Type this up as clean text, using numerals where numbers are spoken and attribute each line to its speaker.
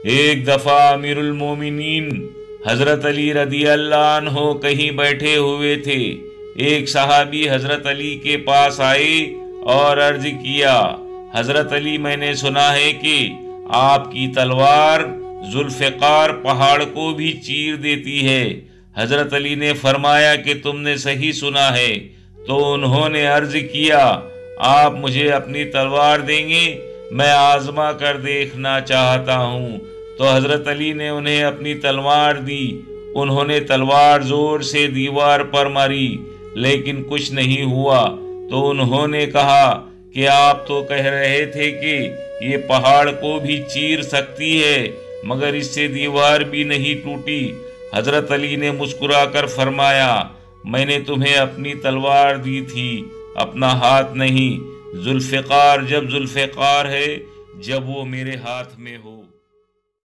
Speaker 1: ایک دفعہ امیر المومنین حضرت علی رضی اللہ عنہ کہیں بیٹھے ہوئے تھے۔ ایک صحابی حضرت علی کے پاس آئے اور عرض کیا، حضرت علی، میں نے سنا ہے کہ آپ کی تلوار ذوالفقار پہاڑ کو بھی چیر دیتی ہے۔ حضرت علی نے فرمایا کہ تم نے صحیح سنا ہے۔ تو انہوں نے عرض کیا، آپ مجھے اپنی تلوار دیں گے؟ میں آزما کر دیکھنا چاہتا ہوں۔ تو حضرت علی نے انہیں اپنی تلوار دی۔ انہوں نے تلوار زور سے دیوار پر ماری لیکن کچھ نہیں ہوا۔ تو انہوں نے کہا کہ آپ تو کہہ رہے تھے کہ یہ پہاڑ کو بھی چیر سکتی ہے مگر اس سے دیوار بھی نہیں ٹوٹی۔ حضرت علی نے مسکرا کر فرمایا، میں نے تمہیں اپنی تلوار دی تھی، اپنا ہاتھ نہیں۔ ذوالفقار جب ذوالفقار ہے جب وہ میرے ہاتھ میں ہو۔